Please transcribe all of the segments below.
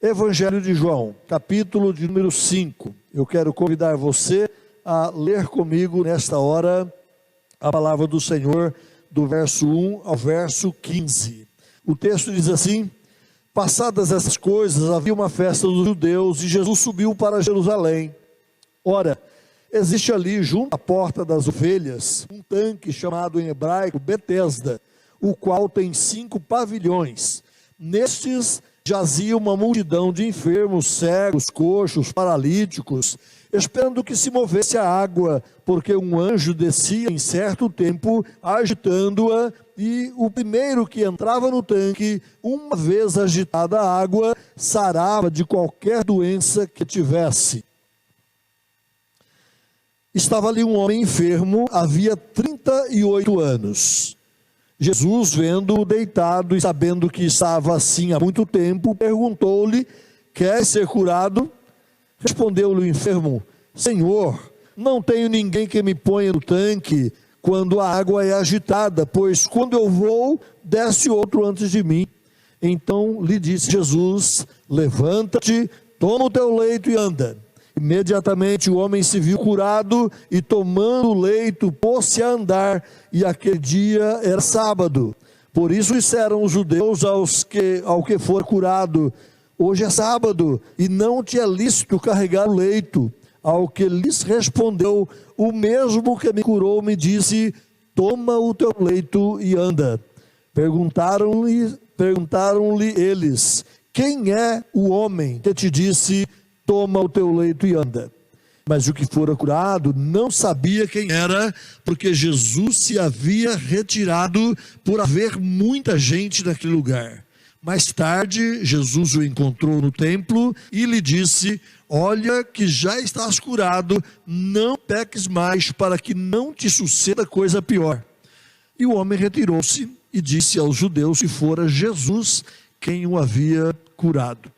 Evangelho de João, capítulo de número 5. Eu quero convidar você a ler comigo nesta hora a palavra do Senhor, do verso 1 ao verso 15. O texto diz assim: passadas essas coisas, havia uma festa dos judeus e Jesus subiu para Jerusalém. Ora, existe ali, junto à porta das ovelhas, um tanque chamado em hebraico Betesda, o qual tem 5 pavilhões. Nestes jazia uma multidão de enfermos, cegos, coxos, paralíticos, esperando que se movesse a água, porque um anjo descia em certo tempo, agitando-a, e o primeiro que entrava no tanque, uma vez agitada a água, sarava de qualquer doença que tivesse. Estava ali um homem enfermo, havia 38 anos. Jesus, vendo-o deitado e sabendo que estava assim há muito tempo, perguntou-lhe: queres ser curado? Respondeu-lhe o enfermo: Senhor, não tenho ninguém que me ponha no tanque quando a água é agitada, pois quando eu vou, desce outro antes de mim. Então lhe disse Jesus: levanta-te, toma o teu leito e anda. Imediatamente o homem se viu curado e, tomando o leito, pôs-se a andar, e aquele dia era sábado. Por isso disseram os judeus ao que for curado: hoje é sábado, e não te é lícito carregar o leito. Ao que lhes respondeu: o mesmo que me curou me disse: toma o teu leito e anda. Perguntaram-lhe eles: quem é o homem que te disse: toma o teu leito e anda? Mas o que fora curado não sabia quem era, porque Jesus se havia retirado por haver muita gente naquele lugar. Mais tarde, Jesus o encontrou no templo e lhe disse: olha que já estás curado, não peques mais, para que não te suceda coisa pior. E o homem retirou-se e disse aos judeus que fora Jesus quem o havia curado.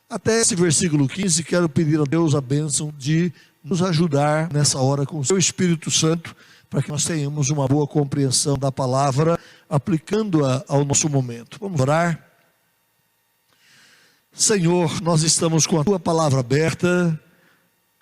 Até esse versículo 15, quero pedir a Deus a bênção de nos ajudar nessa hora com o seu Espírito Santo, para que nós tenhamos uma boa compreensão da palavra, aplicando-a ao nosso momento. Vamos orar? Senhor, nós estamos com a tua palavra aberta,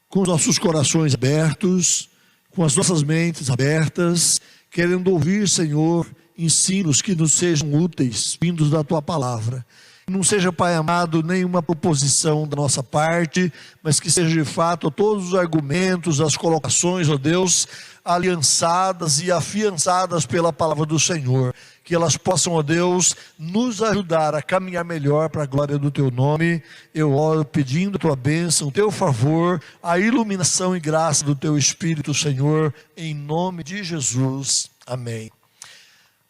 com os nossos corações abertos, com as nossas mentes abertas, querendo ouvir, Senhor, ensinos que nos sejam úteis, vindos da tua palavra. Não seja, Pai amado, nenhuma proposição da nossa parte, mas que seja de fato todos os argumentos, as colocações, ó Deus, aliançadas e afiançadas pela palavra do Senhor. Que elas possam, ó Deus, nos ajudar a caminhar melhor para a glória do teu nome. Eu oro pedindo a tua bênção, o teu favor, a iluminação e graça do teu Espírito, Senhor, em nome de Jesus. Amém.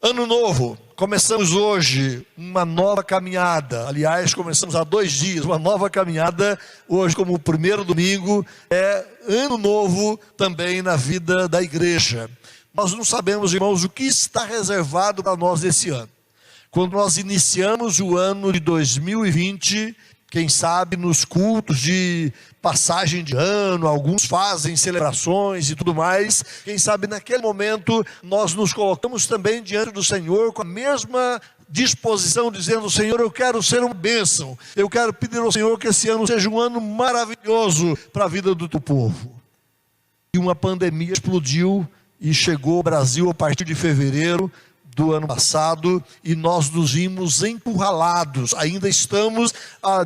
Ano novo, começamos hoje uma nova caminhada. Aliás, começamos há 2 dias, uma nova caminhada. Hoje, como o primeiro domingo, é ano novo também na vida da igreja. Nós não sabemos, irmãos, o que está reservado para nós esse ano. Quando nós iniciamos o ano de 2020, quem sabe nos cultos de passagem de ano, alguns fazem celebrações e tudo mais. Quem sabe naquele momento nós nos colocamos também diante do Senhor com a mesma disposição, dizendo: Senhor, eu quero ser uma bênção. Eu quero pedir ao Senhor que esse ano seja um ano maravilhoso para a vida do teu povo. E uma pandemia explodiu e chegou ao Brasil a partir de fevereiro do ano passado, e nós nos vimos encurralados. Ainda estamos,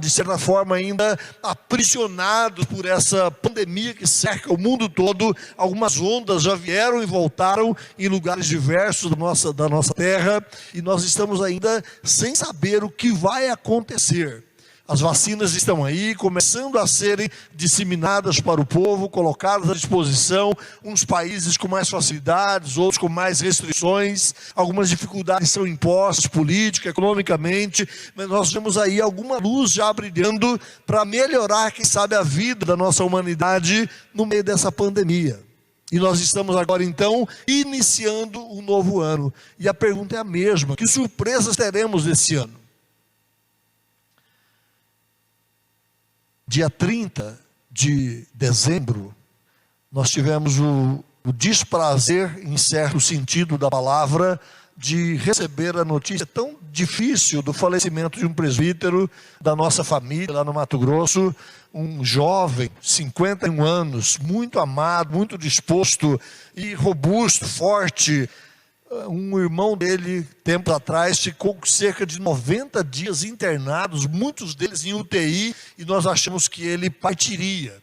de certa forma, ainda aprisionados por essa pandemia que cerca o mundo todo. Algumas ondas já vieram e voltaram em lugares diversos da nossa terra, e nós estamos ainda sem saber o que vai acontecer. As vacinas estão aí, começando a serem disseminadas para o povo, colocadas à disposição, uns países com mais facilidades, outros com mais restrições, algumas dificuldades são impostas, política, economicamente, mas nós temos aí alguma luz já brilhando para melhorar, quem sabe, a vida da nossa humanidade no meio dessa pandemia. E nós estamos agora então iniciando um novo ano, e a pergunta é a mesma: que surpresas teremos esse ano? Dia 30 de dezembro, nós tivemos o desprazer, em certo sentido da palavra, de receber a notícia tão difícil do falecimento de um presbítero da nossa família lá no Mato Grosso, um jovem, 51 anos, muito amado, muito disposto e robusto, forte. Um irmão dele, tempos atrás, ficou cerca de 90 dias internados, muitos deles em UTI, e nós achamos que ele partiria.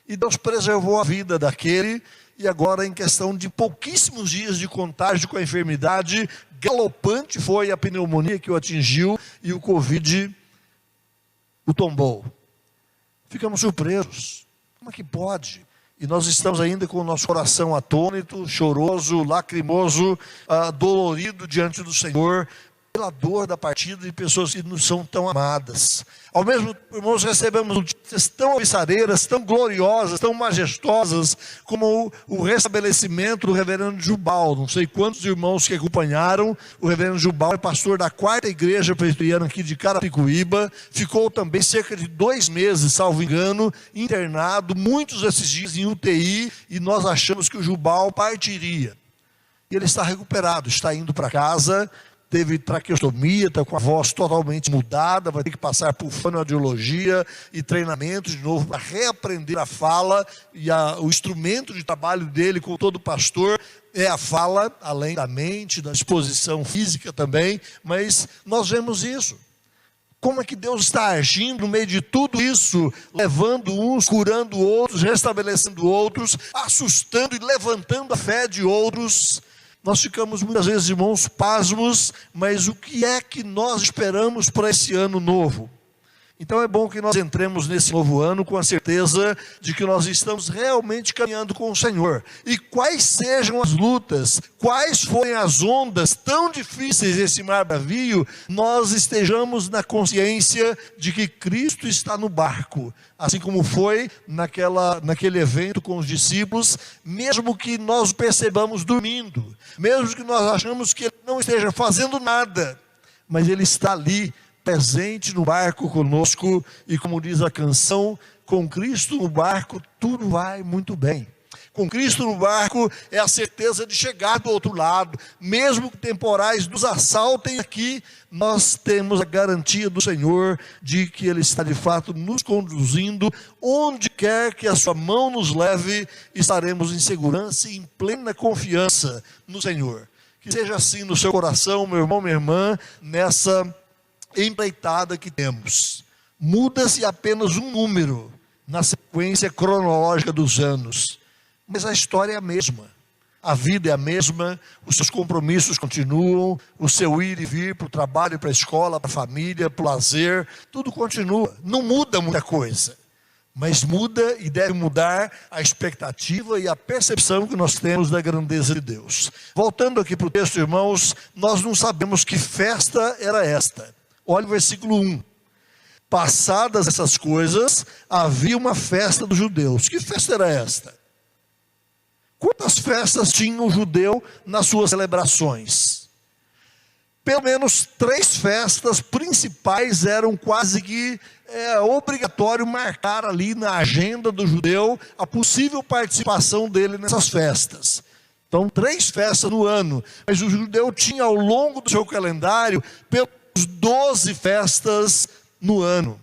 E Deus preservou a vida daquele, e agora, em questão de pouquíssimos dias de contágio com a enfermidade, galopante foi a pneumonia que o atingiu e o Covid o tombou. Ficamos surpresos. Como é que pode? E nós estamos ainda com o nosso coração atônito, choroso, lacrimoso, dolorido diante do Senhor, pela dor da partida de pessoas que nos são tão amadas. Ao mesmo tempo, irmãos, recebemos notícias tão alvissareiras, tão gloriosas, tão majestosas, como o restabelecimento do reverendo Jubal. Não sei quantos irmãos que acompanharam. O reverendo Jubal é pastor da 4ª igreja presbiteriana aqui de Carapicuíba. Ficou também cerca de 2 meses, salvo engano, internado, muitos desses dias em UTI, e nós achamos que o Jubal partiria. E ele está recuperado, está indo para casa. Teve traqueostomia, está com a voz totalmente mudada, vai ter que passar por fonoaudiologia e treinamento de novo para reaprender a fala, e o instrumento de trabalho dele, com todo pastor, é a fala, além da mente, da exposição física também, mas nós vemos isso. Como é que Deus está agindo no meio de tudo isso, levando uns, curando outros, restabelecendo outros, assustando e levantando a fé de outros. Nós ficamos muitas vezes, irmãos, pasmos, mas o que é que nós esperamos para esse ano novo? Então é bom que nós entremos nesse novo ano com a certeza de que nós estamos realmente caminhando com o Senhor. E quais sejam as lutas, quais forem as ondas tão difíceis desse mar bravio, nós estejamos na consciência de que Cristo está no barco. Assim como foi naquele evento com os discípulos, mesmo que nós percebamos dormindo, mesmo que nós achamos que Ele não esteja fazendo nada, mas Ele está ali, presente no barco conosco, e como diz a canção, com Cristo no barco tudo vai muito bem. Com Cristo no barco é a certeza de chegar do outro lado, mesmo que temporais nos assaltem aqui, nós temos a garantia do Senhor de que Ele está de fato nos conduzindo, onde quer que a sua mão nos leve, estaremos em segurança e em plena confiança no Senhor. Que seja assim no seu coração, meu irmão, minha irmã, nessa empreitada que temos. Muda-se apenas um número na sequência cronológica dos anos, mas a história é a mesma, a vida é a mesma, os seus compromissos continuam, o seu ir e vir para o trabalho, para a escola, para a família, para o lazer, tudo continua, não muda muita coisa, mas muda e deve mudar a expectativa e a percepção que nós temos da grandeza de Deus. Voltando aqui para o texto, irmãos, nós não sabemos que festa era esta. Olha o versículo 1. Passadas essas coisas, havia uma festa dos judeus. Que festa era esta? Quantas festas tinha o judeu nas suas celebrações? Pelo menos 3 festas principais eram quase que obrigatório marcar ali na agenda do judeu a possível participação dele nessas festas. Então, 3 festas no ano. Mas o judeu tinha ao longo do seu calendário pelo 12 festas no ano,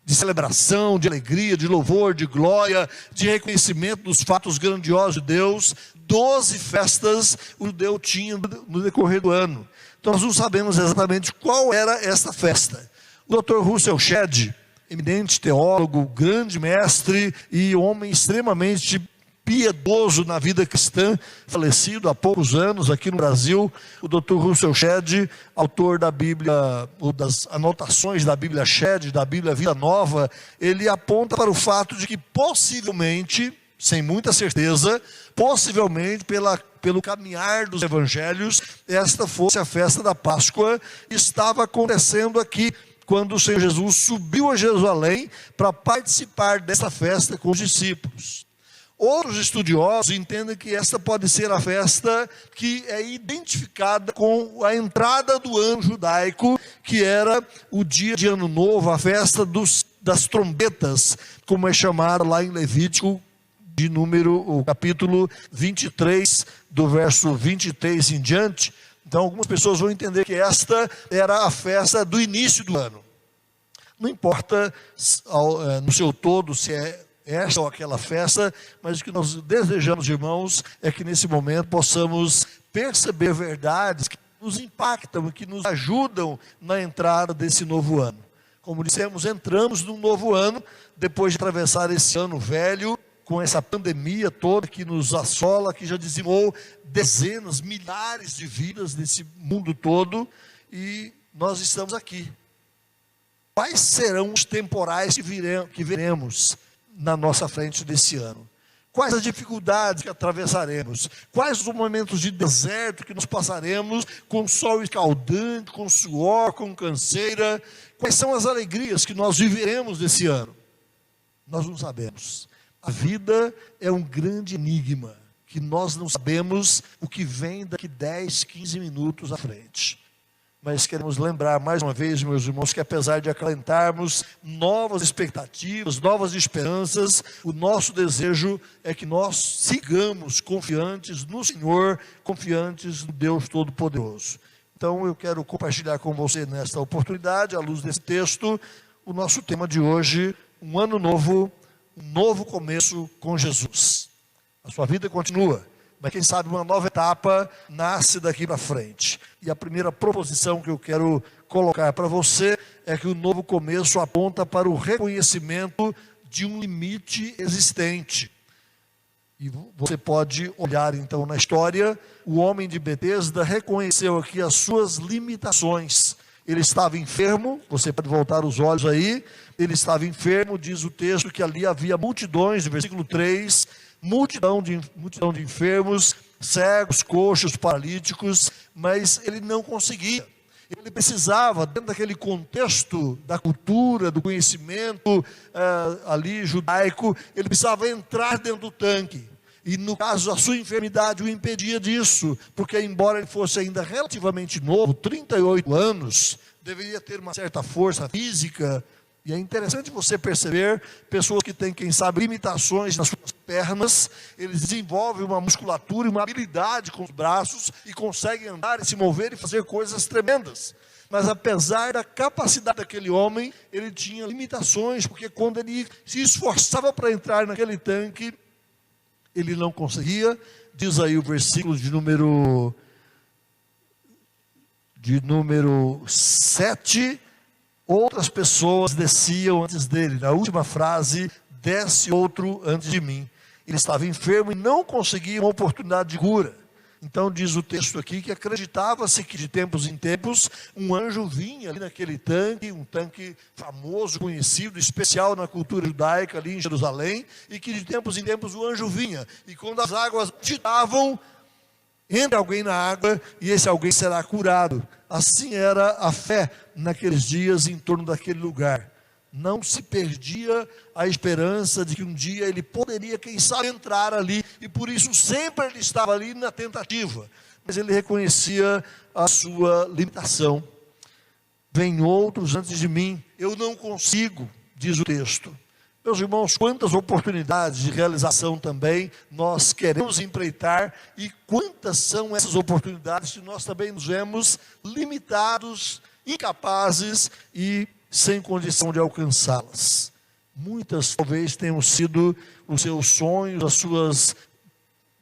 de celebração, de alegria, de louvor, de glória, de reconhecimento dos fatos grandiosos de Deus. 12 festas o judeu tinha no decorrer do ano. Então nós não sabemos exatamente qual era essa festa. O Dr. Russell Shedd, eminente teólogo, grande mestre e homem extremamente piedoso na vida cristã, falecido há poucos anos aqui no Brasil, o Dr. Russell Shedd, autor da Bíblia, ou das anotações da Bíblia Shedd, da Bíblia Vida Nova, ele aponta para o fato de que possivelmente, sem muita certeza, possivelmente pelo caminhar dos evangelhos, esta fosse a festa da Páscoa, estava acontecendo aqui, quando o Senhor Jesus subiu a Jerusalém para participar dessa festa com os discípulos. Outros estudiosos entendem que esta pode ser a festa que é identificada com a entrada do ano judaico, que era o dia de Ano Novo, a festa das trombetas, como é chamada lá em Levítico, o capítulo 23, do verso 23 em diante. Então algumas pessoas vão entender que esta era a festa do início do ano. Não importa no seu todo se é esta ou aquela festa, mas o que nós desejamos, irmãos, é que nesse momento possamos perceber verdades que nos impactam, que nos ajudam na entrada desse novo ano. Como dissemos, entramos num novo ano, depois de atravessar esse ano velho, com essa pandemia toda que nos assola, que já dizimou dezenas, milhares de vidas nesse mundo todo, e nós estamos aqui. Quais serão os temporais que veremos na nossa frente desse ano? Quais as dificuldades que atravessaremos? Quais os momentos de deserto que nós passaremos com sol escaldante, com suor, com canseira? Quais são as alegrias que nós viveremos desse ano? Nós não sabemos. A vida é um grande enigma, que nós não sabemos o que vem daqui 10, 15 minutos à frente. Mas queremos lembrar mais uma vez, meus irmãos, que apesar de acalentarmos novas expectativas, novas esperanças, o nosso desejo é que nós sigamos confiantes no Senhor, confiantes no Deus Todo-Poderoso. Então eu quero compartilhar com você nesta oportunidade, à luz desse texto, o nosso tema de hoje, um ano novo, um novo começo com Jesus. A sua vida continua, mas quem sabe uma nova etapa nasce daqui para frente. E a primeira proposição que eu quero colocar para você é que o novo começo aponta para o reconhecimento de um limite existente. E você pode olhar então na história, o homem de Betesda reconheceu aqui as suas limitações. Ele estava enfermo, você pode voltar os olhos aí, ele estava enfermo, diz o texto que ali havia multidões, no versículo 3, multidão de enfermos, cegos, coxos, paralíticos, mas ele não conseguia. Ele precisava, dentro daquele contexto da cultura, do conhecimento ali judaico, ele precisava entrar dentro do tanque. E no caso, a sua enfermidade o impedia disso, porque embora ele fosse ainda relativamente novo, 38 anos, deveria ter uma certa força física. E é interessante você perceber, pessoas que têm, quem sabe, limitações nas suas pernas, eles desenvolvem uma musculatura e uma habilidade com os braços e conseguem andar e se mover e fazer coisas tremendas. Mas apesar da capacidade daquele homem, ele tinha limitações, porque quando ele se esforçava para entrar naquele tanque, ele não conseguia. Diz aí o versículo de número 7, outras pessoas desciam antes dele. Na última frase, desce outro antes de mim. Ele estava enfermo e não conseguia uma oportunidade de cura. Então diz o texto aqui que acreditava-se que de tempos em tempos um anjo vinha ali naquele tanque, um tanque famoso, conhecido, especial na cultura judaica ali em Jerusalém, e que de tempos em tempos o anjo vinha, e quando as águas agitavam, entra alguém na água e esse alguém será curado. Assim era a fé naqueles dias em torno daquele lugar. Não se perdia a esperança de que um dia ele poderia, quem sabe, entrar ali, e por isso sempre ele estava ali na tentativa, mas ele reconhecia a sua limitação. Vem outros antes de mim, eu não consigo, diz o texto. Meus irmãos, quantas oportunidades de realização também nós queremos empreitar, e quantas são essas oportunidades que nós também nos vemos limitados, incapazes e sem condição de alcançá-las. Muitas talvez tenham sido os seus sonhos, as suas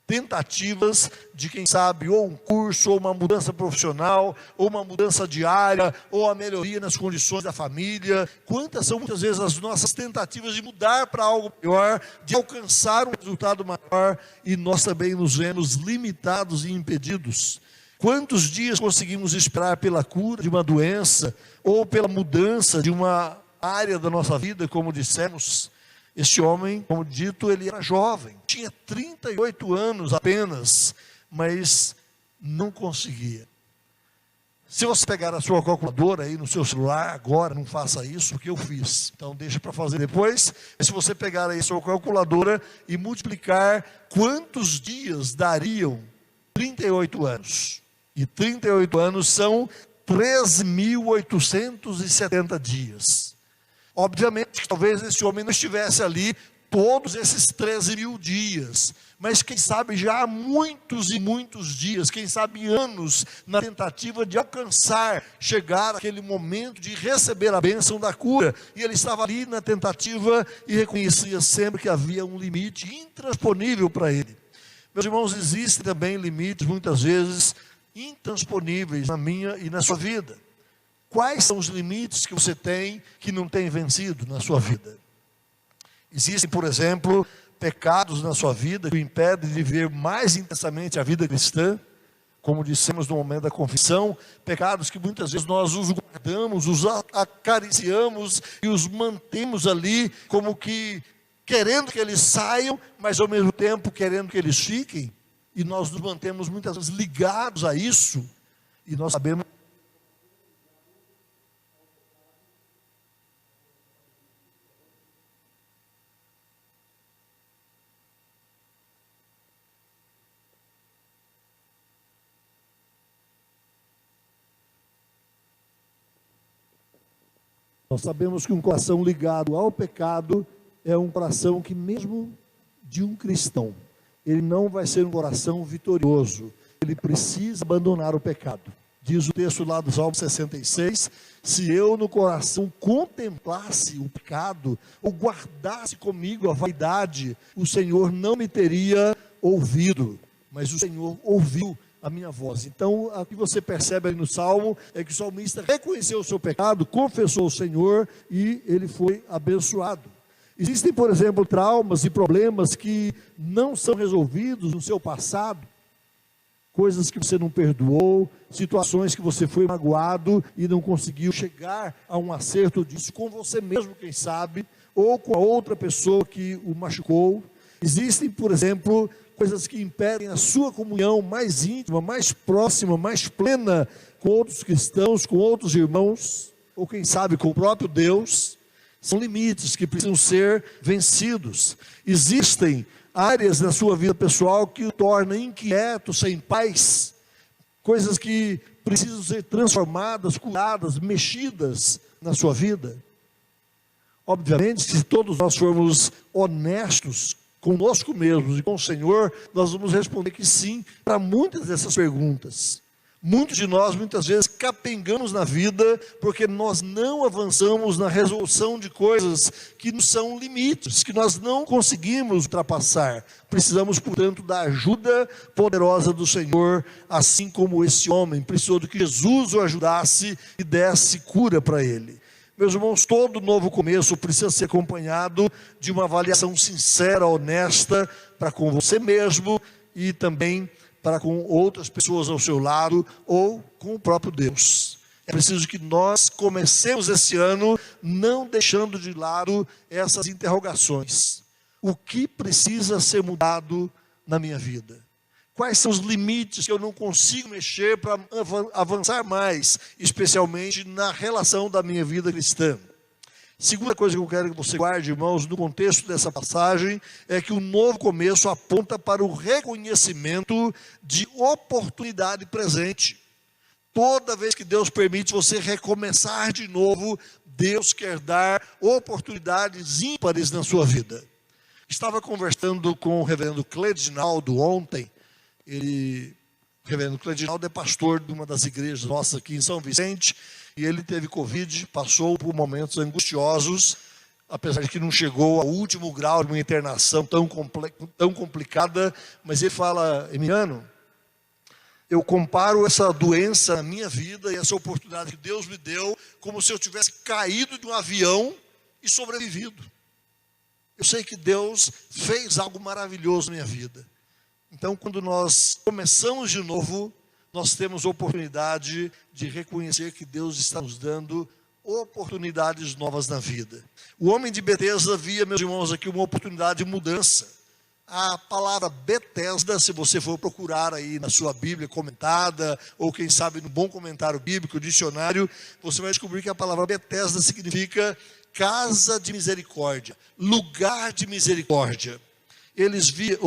tentativas de, quem sabe, ou um curso, ou uma mudança profissional, ou uma mudança diária, ou a melhoria nas condições da família. Quantas são muitas vezes as nossas tentativas de mudar para algo melhor, de alcançar um resultado maior, e nós também nos vemos limitados e impedidos. Quantos dias conseguimos esperar pela cura de uma doença, ou pela mudança de uma área da nossa vida, como dissemos? Este homem, como dito, ele era jovem, tinha 38 anos apenas, mas não conseguia. Se você pegar a sua calculadora aí no seu celular, agora não faça isso, porque eu fiz. Então deixa para fazer depois. Se você pegar aí a sua calculadora e multiplicar quantos dias dariam 38 anos. E 38 anos são 13.870 dias. Obviamente que talvez esse homem não estivesse ali todos esses 13 mil dias, mas quem sabe já há muitos e muitos dias, quem sabe anos, na tentativa de alcançar, chegar àquele momento de receber a bênção da cura, e ele estava ali na tentativa e reconhecia sempre que havia um limite intransponível para ele. Meus irmãos, existem também limites, muitas vezes, intransponíveis na minha e na sua vida. Quais são os limites que você tem que não tem vencido na sua vida? Existem, por exemplo, pecados na sua vida que o impedem de viver mais intensamente a vida cristã, como dissemos no momento da confissão, pecados que muitas vezes nós os guardamos, os acariciamos e os mantemos ali como que querendo que eles saiam, mas ao mesmo tempo querendo que eles fiquem, e nós nos mantemos muitas vezes ligados a isso, e nós sabemos que um coração ligado ao pecado é um coração que, mesmo de um cristão, ele não vai ser um coração vitorioso. Ele precisa abandonar o pecado. Diz o texto lá do Salmo 66, se eu no coração contemplasse o pecado, ou guardasse comigo a vaidade, o Senhor não me teria ouvido, mas o Senhor ouviu a minha voz. Então, o que você percebe aí no Salmo é que o salmista reconheceu o seu pecado, confessou o Senhor e ele foi abençoado. Existem, por exemplo, traumas e problemas que não são resolvidos no seu passado, coisas que você não perdoou, situações que você foi magoado e não conseguiu chegar a um acerto disso com você mesmo, quem sabe, ou com a outra pessoa que o machucou. Existem, por exemplo, coisas que impedem a sua comunhão mais íntima, mais próxima, mais plena com outros cristãos, com outros irmãos, ou quem sabe com o próprio Deus. São limites que precisam ser vencidos. Existem áreas da sua vida pessoal que o tornam inquieto, sem paz, coisas que precisam ser transformadas, curadas, mexidas na sua vida. Obviamente, se todos nós formos honestos conosco mesmos e com o Senhor, nós vamos responder que sim para muitas dessas perguntas. Muitos de nós, muitas vezes, capengamos na vida porque nós não avançamos na resolução de coisas que não são limites, que nós não conseguimos ultrapassar. Precisamos, portanto, da ajuda poderosa do Senhor, assim como esse homem precisou de que Jesus o ajudasse e desse cura para ele. Meus irmãos, todo novo começo precisa ser acompanhado de uma avaliação sincera, honesta, para com você mesmo e também para com outras pessoas ao seu lado ou com o próprio Deus. É preciso que nós comecemos esse ano não deixando de lado essas interrogações. O que precisa ser mudado na minha vida? Quais são os limites que eu não consigo mexer para avançar mais, especialmente na relação da minha vida cristã? Segunda coisa que eu quero que você guarde, irmãos, no contexto dessa passagem, é que o novo começo aponta para o reconhecimento de oportunidade presente. Toda vez que Deus permite você recomeçar de novo, Deus quer dar oportunidades ímpares na sua vida. Estava conversando com o reverendo Cledinaldo ontem. O reverendo Cledinaldo é pastor de uma das igrejas nossas aqui em São Vicente, e ele teve Covid, passou por momentos angustiosos, apesar de que não chegou ao último grau de uma internação tão complicada, mas ele fala, Emiliano, eu comparo essa doença na minha vida e essa oportunidade que Deus me deu, como se eu tivesse caído de um avião e sobrevivido. Eu sei que Deus fez algo maravilhoso na minha vida. Então, quando nós começamos de novo, nós temos oportunidade de reconhecer que Deus está nos dando oportunidades novas na vida. O homem de Betesda via, meus irmãos, aqui uma oportunidade de mudança. A palavra Betesda, se você for procurar aí na sua Bíblia comentada, ou quem sabe no bom comentário bíblico, dicionário, você vai descobrir que a palavra Betesda significa casa de misericórdia, lugar de misericórdia. Ele via,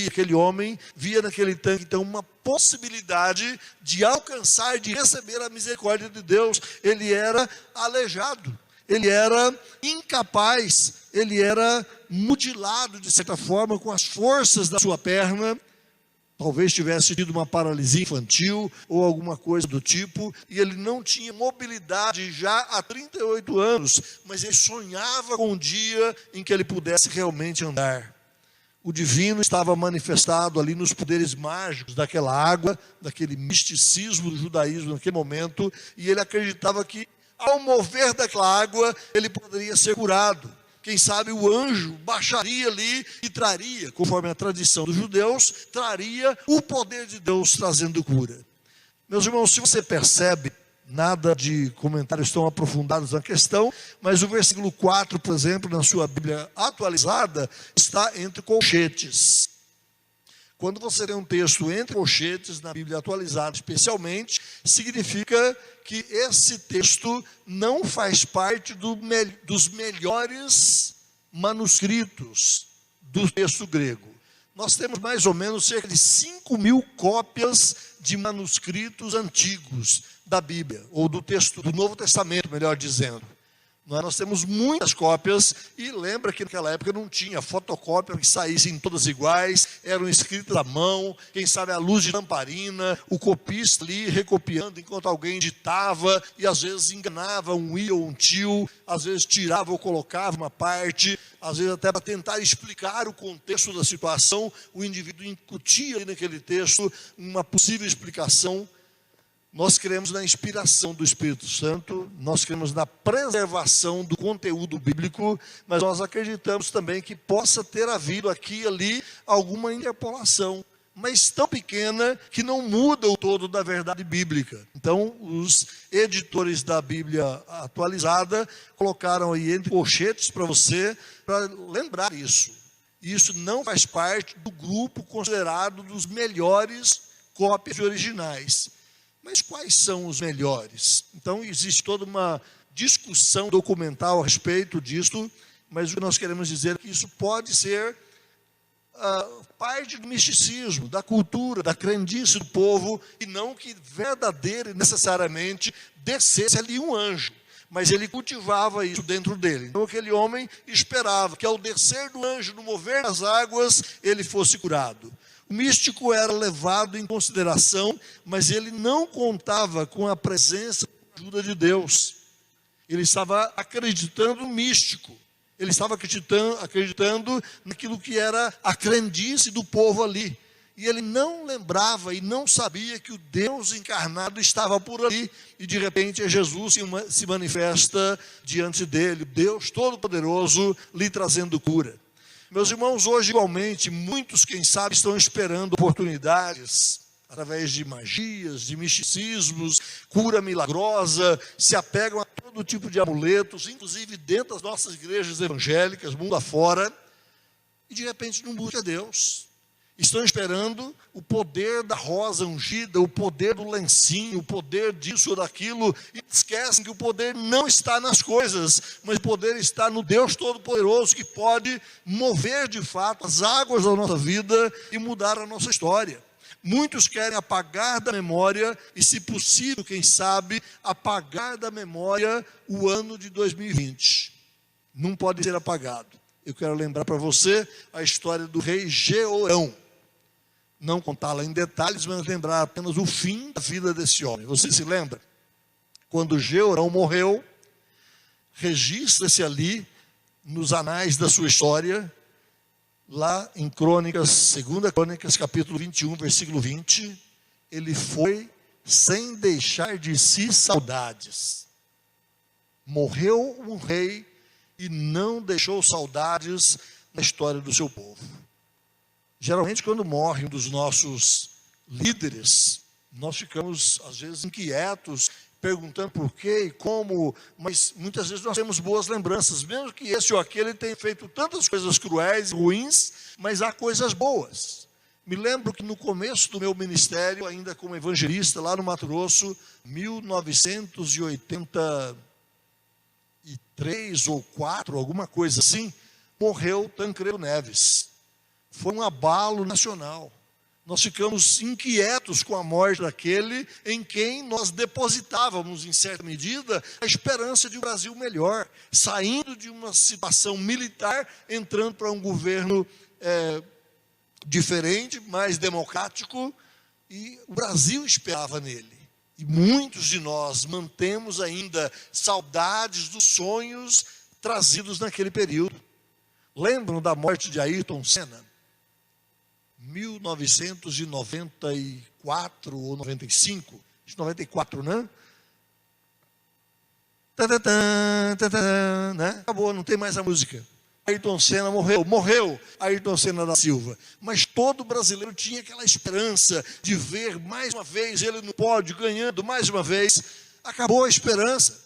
aquele homem, via naquele tanque, então, uma possibilidade de alcançar, de receber a misericórdia de Deus. Ele era aleijado, ele era incapaz, ele era mutilado de certa forma com as forças da sua perna. Talvez tivesse tido uma paralisia infantil ou alguma coisa do tipo, e ele não tinha mobilidade já há 38 anos, mas ele sonhava com um dia em que ele pudesse realmente andar. O divino estava manifestado ali nos poderes mágicos daquela água, daquele misticismo do judaísmo naquele momento, e ele acreditava que ao mover daquela água ele poderia ser curado. Quem sabe o anjo baixaria ali e traria, conforme a tradição dos judeus, traria o poder de Deus trazendo cura. Meus irmãos, se você percebe, nada de comentários tão aprofundados na questão, mas o versículo 4, por exemplo, na sua Bíblia atualizada, está entre colchetes. Quando você lê um texto entre colchetes, na Bíblia atualizada especialmente, significa que esse texto não faz parte dos melhores manuscritos do texto grego. Nós temos mais ou menos cerca de 5.000 cópias de manuscritos antigos da Bíblia, ou do texto do Novo Testamento, melhor dizendo. Nós temos muitas cópias, e lembra que naquela época não tinha fotocópia que saíssem todas iguais, eram escritas à mão, quem sabe à luz de lamparina, o copista ali recopiando enquanto alguém ditava, e às vezes enganava um i ou um tio, às vezes tirava ou colocava uma parte, às vezes até para tentar explicar o contexto da situação, o indivíduo incutia ali naquele texto uma possível explicação. Nós cremos na inspiração do Espírito Santo, nós cremos na preservação do conteúdo bíblico, mas nós acreditamos também que possa ter havido aqui e ali alguma interpolação, mas tão pequena que não muda o todo da verdade bíblica. Então, os editores da Bíblia atualizada colocaram aí entre colchetes para você, para lembrar isso. Isso não faz parte do grupo considerado dos melhores cópias originais. Mas quais são os melhores? Então, existe toda uma discussão documental a respeito disso, mas o que nós queremos dizer é que isso pode ser parte do misticismo, da cultura, da crendice do povo, e não que verdadeiro e necessariamente descesse ali um anjo, mas ele cultivava isso dentro dele. Então, aquele homem esperava que ao descer do anjo, no mover das águas, ele fosse curado. O místico era levado em consideração, mas ele não contava com a presença e ajuda de Deus. Ele estava acreditando no místico. Ele estava acreditando naquilo que era a crendice do povo ali. E ele não lembrava e não sabia que o Deus encarnado estava por ali. E de repente Jesus se manifesta diante dele, Deus Todo-Poderoso, lhe trazendo cura. Meus irmãos, hoje igualmente, muitos, quem sabe, estão esperando oportunidades, através de magias, de misticismos, cura milagrosa, se apegam a todo tipo de amuletos, inclusive dentro das nossas igrejas evangélicas, mundo afora, e de repente não busca Deus. Estão esperando o poder da rosa ungida, o poder do lencinho, o poder disso ou daquilo, e esquecem que o poder não está nas coisas, mas o poder está no Deus Todo-Poderoso, que pode mover de fato as águas da nossa vida e mudar a nossa história. Muitos querem apagar da memória, e se possível, quem sabe, apagar da memória o ano de 2020. Não pode ser apagado. Eu quero lembrar para você a história do rei Jeorão. Não contá-la em detalhes, mas lembrar apenas o fim da vida desse homem. Você se lembra? Quando Jeorão morreu, registra-se ali, nos anais da sua história, lá em Crônicas, 2 Crônicas, capítulo 21, versículo 20, ele foi sem deixar de si saudades. Morreu um rei e não deixou saudades na história do seu povo. Geralmente, quando morre um dos nossos líderes, nós ficamos, às vezes, inquietos, perguntando por quê e como, mas muitas vezes nós temos boas lembranças, mesmo que esse ou aquele tenha feito tantas coisas cruéis e ruins, mas há coisas boas. Me lembro que no começo do meu ministério, ainda como evangelista, lá no Mato Grosso, 1983 ou 4, alguma coisa assim, morreu Tancredo Neves. Foi um abalo nacional. Nós ficamos inquietos com a morte daquele em quem nós depositávamos, em certa medida, a esperança de um Brasil melhor, saindo de uma situação militar, entrando para um governo diferente, mais democrático, e o Brasil esperava nele. E muitos de nós mantemos ainda saudades dos sonhos trazidos naquele período. Lembram da morte de Ayrton Senna? 1994 ou 95, 94, né? Né? Acabou, não tem mais a música. Ayrton Senna morreu Ayrton Senna da Silva. Mas todo brasileiro tinha aquela esperança de ver mais uma vez ele no pódio, ganhando mais uma vez. Acabou a esperança.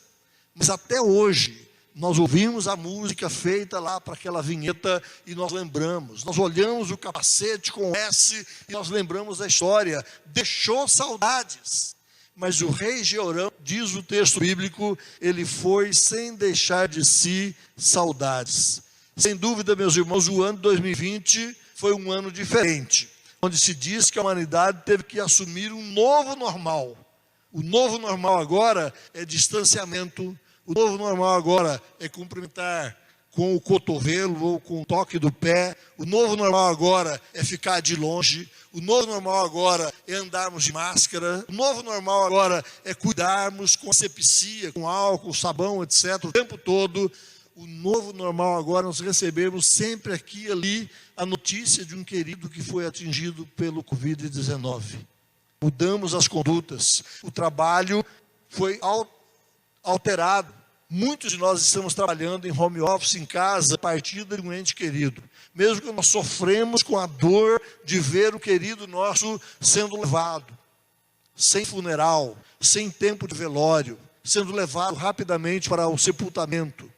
Mas até hoje, nós ouvimos a música feita lá para aquela vinheta e nós lembramos. Nós olhamos o capacete com S e nós lembramos da história. Deixou saudades. Mas o rei Jeorão, diz o texto bíblico, ele foi sem deixar de si saudades. Sem dúvida, meus irmãos, o ano de 2020 foi um ano diferente, onde se diz que a humanidade teve que assumir um novo normal. O novo normal agora é distanciamento. O novo normal agora é cumprimentar com o cotovelo ou com o toque do pé. O novo normal agora é ficar de longe. O novo normal agora é andarmos de máscara. O novo normal agora é cuidarmos com asepsia, com álcool, sabão, etc. o tempo todo. O novo normal agora nós recebemos sempre aqui e ali a notícia de um querido que foi atingido pelo Covid-19. Mudamos as condutas. O trabalho foi alterado. Muitos de nós estamos trabalhando em home office, em casa, a partir de um ente querido. Mesmo que nós sofremos com a dor de ver o querido nosso sendo levado, sem funeral, sem tempo de velório, sendo levado rapidamente para o sepultamento.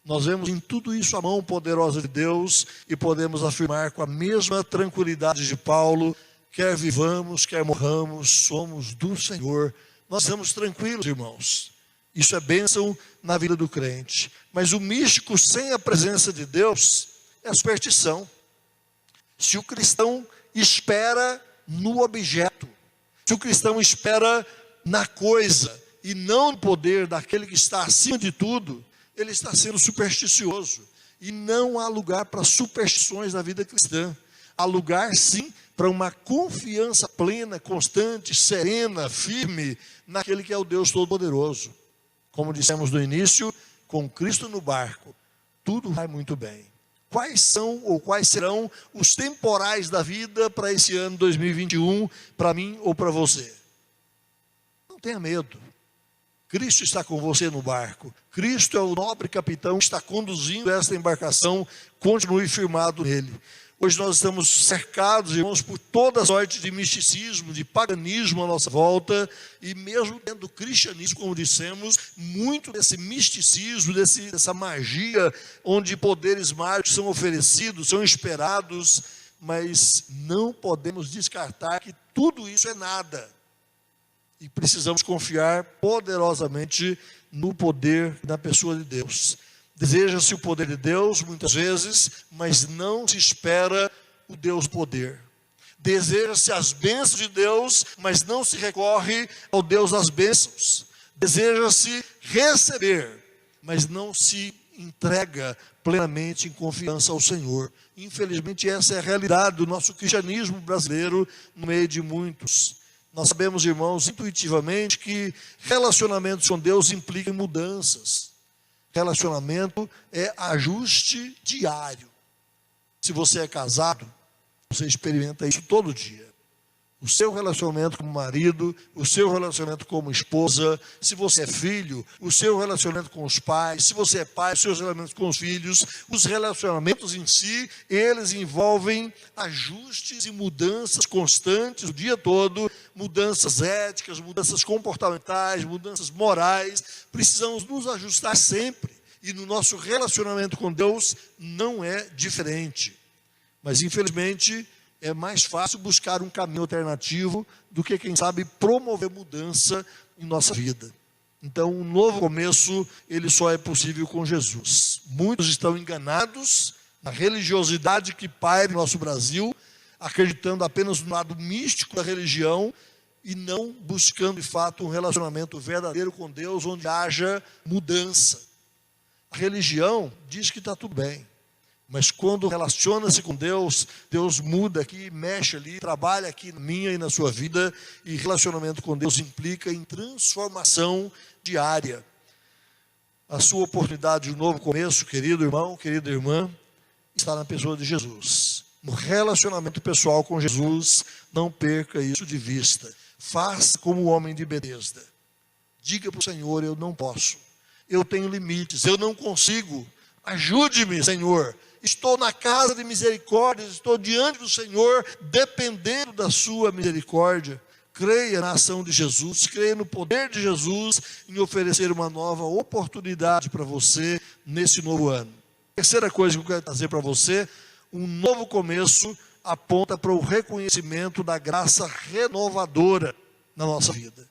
Nós vemos em tudo isso a mão poderosa de Deus e podemos afirmar com a mesma tranquilidade de Paulo, quer vivamos, quer morramos, somos do Senhor. Nós estamos tranquilos, irmãos. Isso é bênção na vida do crente. Mas o místico sem a presença de Deus é superstição. Se o cristão espera no objeto, se o cristão espera na coisa e não no poder daquele que está acima de tudo, ele está sendo supersticioso. E não há lugar para superstições na vida cristã. Há lugar, sim, para uma confiança plena, constante, serena, firme, naquele que é o Deus Todo-Poderoso. Como dissemos no início, com Cristo no barco, tudo vai muito bem. Quais são ou quais serão os temporais da vida para esse ano 2021, para mim ou para você? Não tenha medo. Cristo está com você no barco. Cristo é o nobre capitão que está conduzindo esta embarcação. Continue firmado nele. Hoje nós estamos cercados, irmãos, por toda sorte de misticismo, de paganismo à nossa volta, e mesmo dentro do cristianismo, como dissemos, muito desse misticismo, dessa magia, onde poderes mágicos são oferecidos, são esperados, mas não podemos descartar que tudo isso é nada. E precisamos confiar poderosamente no poder da pessoa de Deus. Deseja-se o poder de Deus, muitas vezes, mas não se espera o Deus poder. Deseja-se as bênçãos de Deus, mas não se recorre ao Deus das bênçãos. Deseja-se receber, mas não se entrega plenamente em confiança ao Senhor. Infelizmente, essa é a realidade do nosso cristianismo brasileiro, no meio de muitos. Nós sabemos, irmãos, intuitivamente, que relacionamentos com Deus implicam mudanças. Relacionamento é ajuste diário. Se você é casado, você experimenta isso todo dia. O seu relacionamento como marido, o seu relacionamento como esposa, se você é filho, o seu relacionamento com os pais, se você é pai, os seus relacionamentos com os filhos, os relacionamentos em si, eles envolvem ajustes e mudanças constantes o dia todo, mudanças éticas, mudanças comportamentais, mudanças morais. Precisamos nos ajustar sempre, e no nosso relacionamento com Deus não é diferente. Mas infelizmente é mais fácil buscar um caminho alternativo do que, quem sabe, promover mudança em nossa vida. Então, um novo começo, ele só é possível com Jesus. Muitos estão enganados na religiosidade que paira no nosso Brasil, acreditando apenas no lado místico da religião e não buscando de fato um relacionamento verdadeiro com Deus, onde haja mudança. A religião diz que está tudo bem, mas quando relaciona-se com Deus, Deus muda aqui, mexe ali, trabalha aqui na minha e na sua vida, e relacionamento com Deus implica em transformação diária. A sua oportunidade de um novo começo, querido irmão, querida irmã, está na pessoa de Jesus. No relacionamento pessoal com Jesus, não perca isso de vista. Faça como o homem de Betesda. Diga para o Senhor: eu não posso, eu tenho limites, eu não consigo. Ajude-me, Senhor. Estou na casa de misericórdia, estou diante do Senhor, dependendo da sua misericórdia. Creia na ação de Jesus, creia no poder de Jesus em oferecer uma nova oportunidade para você nesse novo ano. Terceira coisa que eu quero trazer para você: um novo começo aponta para o reconhecimento da graça renovadora na nossa vida.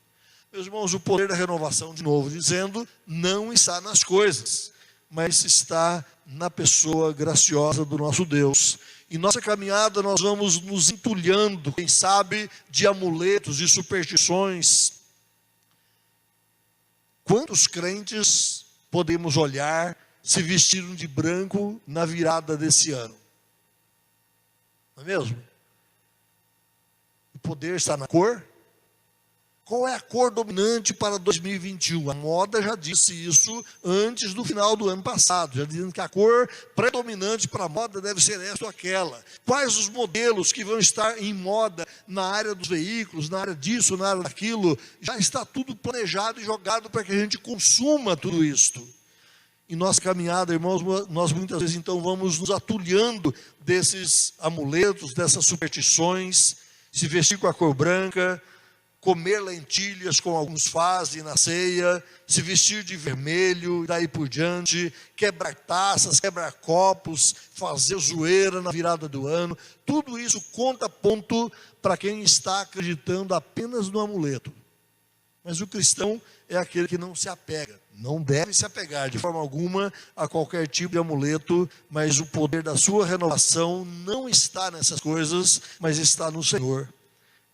Meus irmãos, o poder da renovação, de novo dizendo, não está nas coisas, mas está na pessoa graciosa do nosso Deus. Em nossa caminhada nós vamos nos entulhando, quem sabe, de amuletos e superstições. Quantos crentes podemos olhar se vestiram de branco na virada desse ano? Não é mesmo? O poder está na cor. Qual é a cor dominante para 2021? A moda já disse isso antes do final do ano passado, já dizendo que a cor predominante para a moda deve ser esta ou aquela. Quais os modelos que vão estar em moda na área dos veículos, na área disso, na área daquilo? Já está tudo planejado e jogado para que a gente consuma tudo isto. Em nossa caminhada, irmãos, nós muitas vezes então vamos nos atulhando desses amuletos, dessas superstições, se vestir com a cor branca, comer lentilhas, como alguns fazem na ceia, se vestir de vermelho, e daí por diante, quebrar taças, quebrar copos, fazer zoeira na virada do ano. Tudo isso conta ponto para quem está acreditando apenas no amuleto. Mas o cristão é aquele que não se apega, não deve se apegar de forma alguma a qualquer tipo de amuleto, mas o poder da sua renovação não está nessas coisas, mas está no Senhor.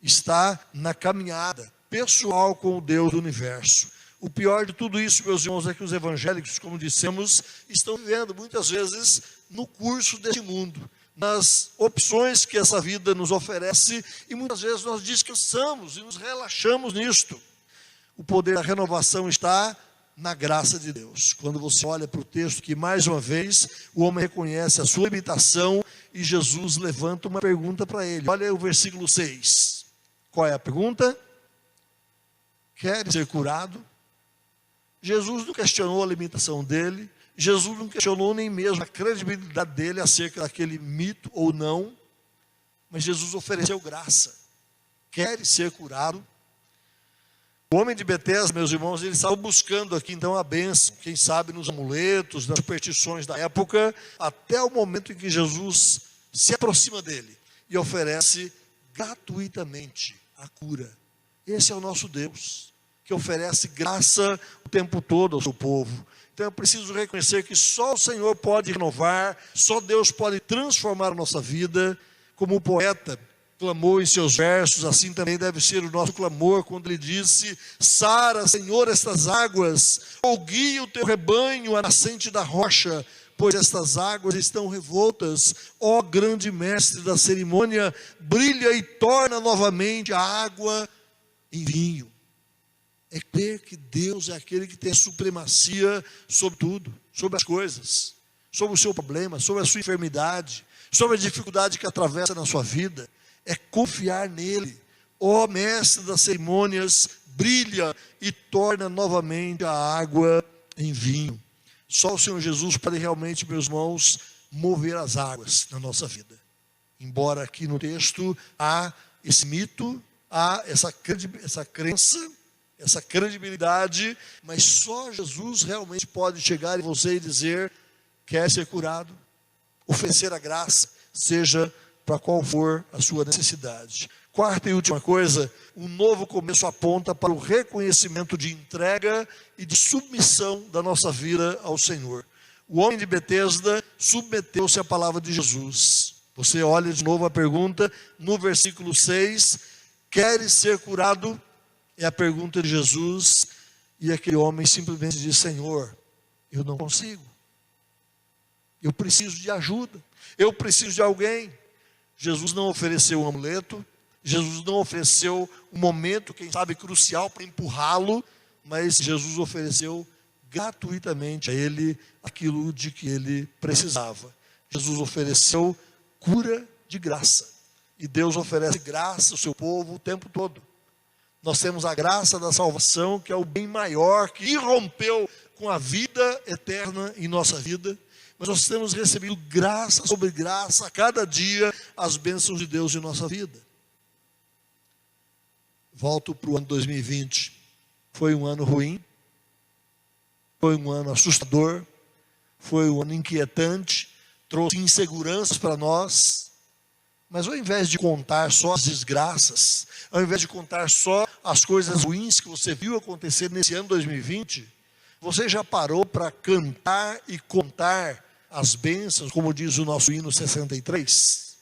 Está na caminhada pessoal com o Deus do universo. O pior de tudo isso, meus irmãos, é que os evangélicos, como dissemos, estão vivendo muitas vezes no curso deste mundo, nas opções que essa vida nos oferece, e muitas vezes nós descansamos e nos relaxamos nisto. O poder da renovação está na graça de Deus. Quando você olha para o texto que, mais uma vez, o homem reconhece a sua limitação e Jesus levanta uma pergunta para ele. Olha o versículo 6. Qual é a pergunta? Quer ser curado? Jesus não questionou a limitação dele, Jesus não questionou nem mesmo a credibilidade dele acerca daquele mito ou não, mas Jesus ofereceu graça. Quer ser curado? O homem de Betesda, meus irmãos, ele estava buscando aqui então a bênção, quem sabe nos amuletos, nas superstições da época, até o momento em que Jesus se aproxima dele e oferece gratuitamente a cura. Esse é o nosso Deus, que oferece graça o tempo todo ao seu povo. Então eu preciso reconhecer que só o Senhor pode renovar, só Deus pode transformar a nossa vida. Como o poeta clamou em seus versos, assim também deve ser o nosso clamor quando ele disse: sara, Senhor, estas águas, ou guia o teu rebanho à nascente da rocha, pois estas águas estão revoltas. Ó grande mestre da cerimônia, brilha e torna novamente a água em vinho. É crer que Deus é aquele que tem a supremacia sobre tudo, sobre as coisas, sobre o seu problema, sobre a sua enfermidade, sobre a dificuldade que atravessa na sua vida. É confiar nele. Ó mestre das cerimônias, brilha e torna novamente a água em vinho. Só o Senhor Jesus pode realmente, meus irmãos, mover as águas na nossa vida. Embora aqui no texto há esse mito, há essa crença, essa credibilidade, mas só Jesus realmente pode chegar em você e dizer: quer ser curado? Oferecer a graça, seja para qual for a sua necessidade. Quarta e última coisa, um novo começo aponta para o reconhecimento de entrega e de submissão da nossa vida ao Senhor. O homem de Betesda submeteu-se à palavra de Jesus. Você olha de novo a pergunta no versículo 6, queres ser curado? É a pergunta de Jesus, e aquele homem simplesmente diz, Senhor, eu não consigo. Eu preciso de ajuda, eu preciso de alguém. Jesus não ofereceu um amuleto, Jesus não ofereceu um momento, quem sabe, crucial para empurrá-lo, mas Jesus ofereceu gratuitamente a ele aquilo de que ele precisava. Jesus ofereceu cura de graça. E Deus oferece graça ao seu povo o tempo todo. Nós temos a graça da salvação, que é o bem maior, que irrompeu com a vida eterna em nossa vida. Mas nós temos recebido graça sobre graça, a cada dia, as bênçãos de Deus em nossa vida. Volto para o ano 2020. Foi um ano ruim, foi um ano assustador, foi um ano inquietante, trouxe inseguranças para nós. Mas ao invés de contar só as desgraças, ao invés de contar só as coisas ruins que você viu acontecer nesse ano 2020, você já parou para cantar e contar as bênçãos, como diz o nosso hino 63?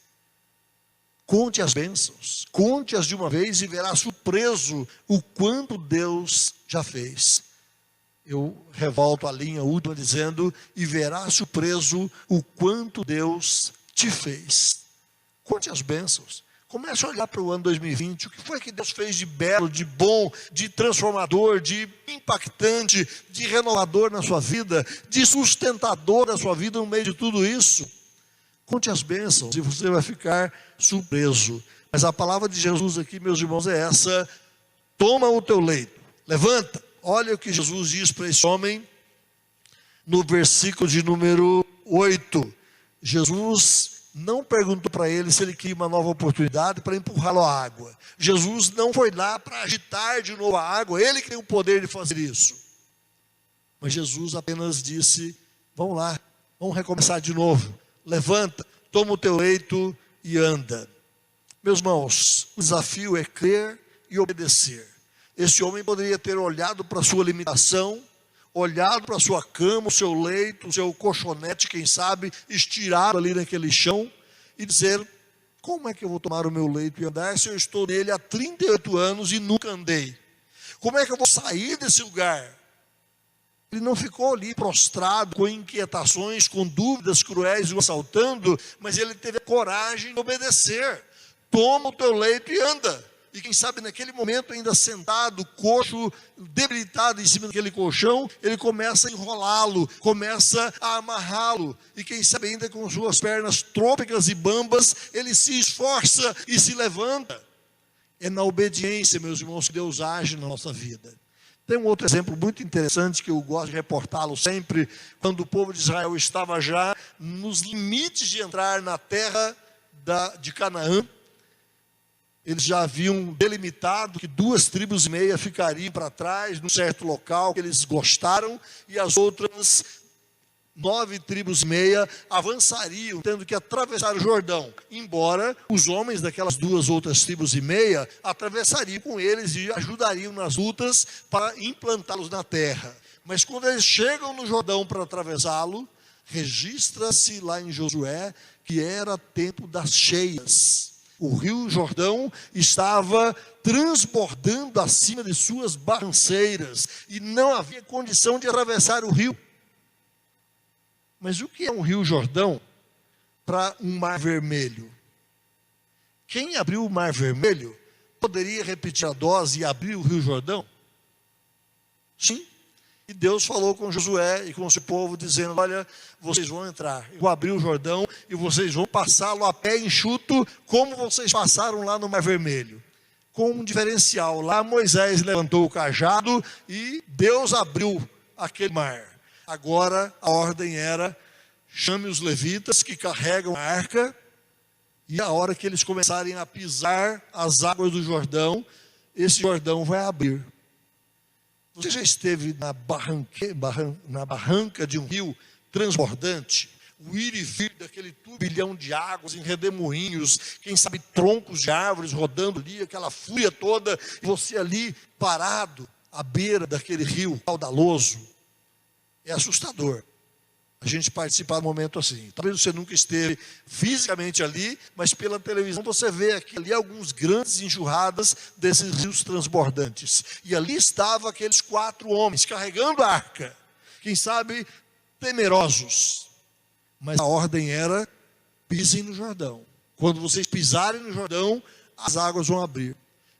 Conte as bênçãos, conte-as de uma vez e verá surpreso o quanto Deus já fez. Eu revolto a linha última dizendo, e verá surpreso o quanto Deus te fez. Conte as bênçãos. Comece a olhar para o ano 2020. O que foi que Deus fez de belo, de bom, de transformador, de impactante, de renovador na sua vida, de sustentador na sua vida no meio de tudo isso? Conte as bênçãos e você vai ficar surpreso. Mas a palavra de Jesus aqui, meus irmãos, é essa: toma o teu leito, levanta. Olha o que Jesus diz para esse homem no versículo de número 8. Jesus não perguntou para ele se ele queria uma nova oportunidade para empurrá-lo à água. Jesus não foi lá para agitar de novo a água, ele que tem o poder de fazer isso. Mas Jesus apenas disse, vamos lá, vamos recomeçar de novo. Levanta, toma o teu leito e anda. Meus irmãos, o desafio é crer e obedecer. Esse homem poderia ter olhado para a sua limitação, olhado para a sua cama, o seu leito, o seu colchonete, quem sabe, estirado ali naquele chão, e dizer, como é que eu vou tomar o meu leito e andar se eu estou nele há 38 anos e nunca andei? Como é que eu vou sair desse lugar? Ele não ficou ali prostrado, com inquietações, com dúvidas cruéis o assaltando, mas ele teve a coragem de obedecer. Toma o teu leito e anda. E quem sabe naquele momento, ainda sentado, coxo, debilitado em cima daquele colchão, ele começa a enrolá-lo, começa a amarrá-lo. E quem sabe ainda com suas pernas trôpicas e bambas, ele se esforça e se levanta. É na obediência, meus irmãos, que Deus age na nossa vida. Tem um outro exemplo muito interessante que eu gosto de reportá-lo sempre, quando o povo de Israel estava já nos limites de entrar na terra de Canaã. Eles já haviam delimitado que 2,5 tribos ficariam para trás, num certo local que eles gostaram, e as outras 9,5 tribos avançariam, tendo que atravessar o Jordão. Embora os homens daquelas 2 outras tribos atravessariam com eles e ajudariam nas lutas para implantá-los na terra. Mas quando eles chegam no Jordão para atravessá-lo, registra-se lá em Josué que era tempo das cheias. O rio Jordão estava transbordando acima de suas barranceiras e não havia condição de atravessar o rio. Mas o que é um rio Jordão para um mar vermelho? Quem abriu o mar vermelho poderia repetir a dose e abrir o rio Jordão? Sim. E Deus falou com Josué e com o seu povo, dizendo, olha, vocês vão entrar, eu vou abrir o Jordão e vocês vão passá-lo a pé enxuto, como vocês passaram lá no Mar Vermelho. Com um diferencial, lá Moisés levantou o cajado e Deus abriu aquele mar. Agora a ordem era, chame os levitas que carregam a arca, e a hora que eles começarem a pisar as águas do Jordão, esse Jordão vai abrir. Você já esteve na barranca de um rio transbordante? O ir e vir daquele turbilhão de águas em redemoinhos, quem sabe troncos de árvores rodando ali, aquela fúria toda, e você ali parado à beira daquele rio caudaloso. É assustador. a gente participar de um momento assim. Talvez você nunca esteve fisicamente ali, mas pela televisão você vê aqui ali alguns grandes enxurradas desses rios transbordantes. E ali estavam aqueles 4 homens carregando a arca, quem sabe temerosos. Mas a ordem era: pisem no Jordão. Quando vocês pisarem no Jordão, as águas vão abrir.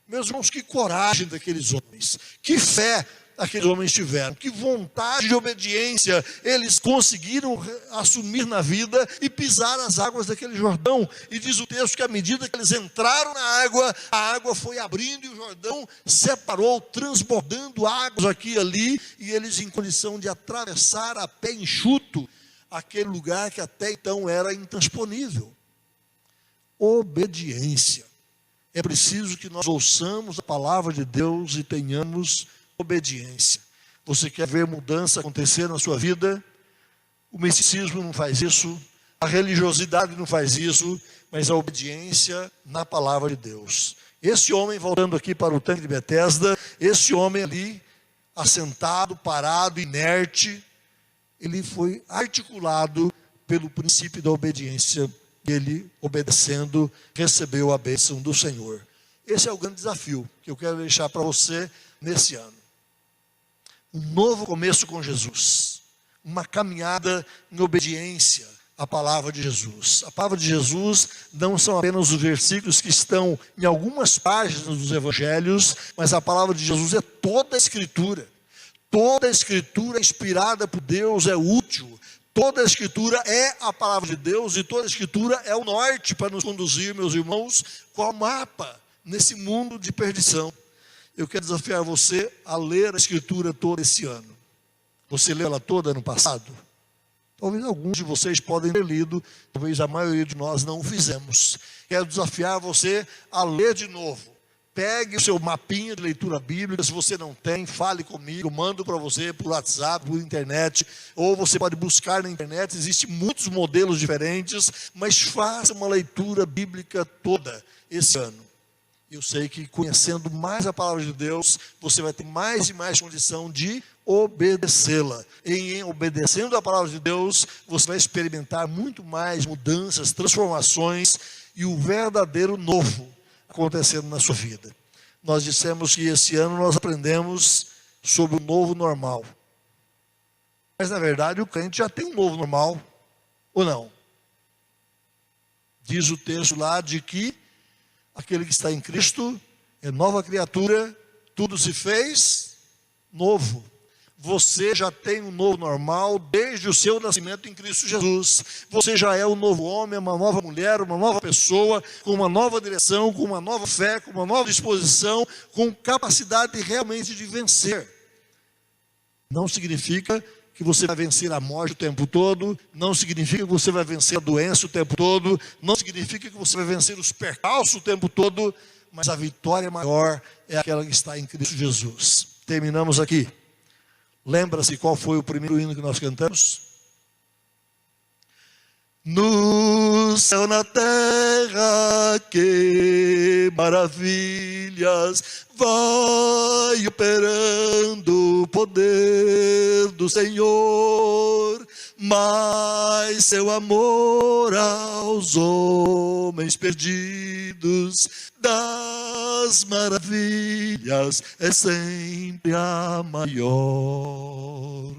Meus irmãos, que coragem daqueles homens, que fé aqueles homens tiveram, que vontade de obediência eles conseguiram assumir na vida e pisar as águas daquele Jordão. E diz o texto que à medida que eles entraram na água, a água foi abrindo e o Jordão separou, transbordando águas aqui e ali, e eles em condição de atravessar a pé enxuto aquele lugar que até então era intransponível. Obediência. É preciso que nós ouçamos a palavra de Deus e tenhamos obediência. Você quer ver mudança acontecer na sua vida? O misticismo não faz isso, a religiosidade não faz isso, mas a obediência na palavra de Deus. Esse homem, voltando aqui para o tanque de Betesda, esse homem ali, assentado, parado, inerte, ele foi articulado pelo princípio da obediência. Ele, obedecendo, recebeu a bênção do Senhor. Esse é o grande desafio que eu quero deixar para você nesse ano. Um novo começo com Jesus. Uma caminhada em obediência à palavra de Jesus. A palavra de Jesus não são apenas os versículos que estão em algumas páginas dos evangelhos, mas a palavra de Jesus é toda a Escritura. Toda a Escritura inspirada por Deus é útil. Toda a Escritura é a palavra de Deus e toda a Escritura é o norte para nos conduzir, meus irmãos, qual mapa nesse mundo de perdição. Eu quero desafiar você a ler a Escritura toda esse ano. Você leu ela toda no passado? Talvez alguns de vocês podem ter lido, talvez a maioria de nós não o fizemos. Quero desafiar você a ler de novo. Pegue o seu mapinha de leitura bíblica, se você não tem, fale comigo, mando para você por WhatsApp, por internet, ou você pode buscar na internet, existem muitos modelos diferentes, mas faça uma leitura bíblica toda esse ano. Eu sei que conhecendo mais a palavra de Deus, você vai ter mais e mais condição de obedecê-la. Em obedecendo a palavra de Deus, você vai experimentar muito mais mudanças, transformações e o verdadeiro novo acontecendo na sua vida. Nós dissemos que esse ano nós aprendemos sobre o novo normal. Mas na verdade o crente já tem um novo normal, ou não? Diz o texto lá de que aquele que está em Cristo é nova criatura, tudo se fez novo. Você já tem um novo normal desde o seu nascimento em Cristo Jesus. Você já é um novo homem, uma nova mulher, uma nova pessoa, com uma nova direção, com uma nova fé, com uma nova disposição, com capacidade realmente de vencer. Não significa que você vai vencer a morte o tempo todo, não significa que você vai vencer a doença o tempo todo, não significa que você vai vencer os percalços o tempo todo, mas a vitória maior é aquela que está em Cristo Jesus. Terminamos aqui. Lembra-se qual foi o primeiro hino que nós cantamos? No céu, na terra, que maravilhas, vai operando o poder do Senhor, mas seu amor aos homens perdidos das maravilhas é sempre a maior.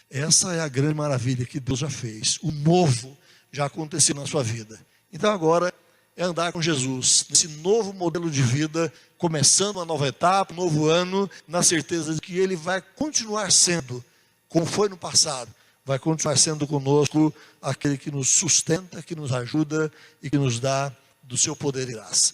Essa é a grande maravilha que Deus já fez. O novo já aconteceu na sua vida. Então agora é andar com Jesus, nesse novo modelo de vida, começando uma nova etapa, um novo ano, na certeza de que Ele vai continuar sendo, como foi no passado, vai continuar sendo conosco aquele que nos sustenta, que nos ajuda e que nos dá do seu poder e graça.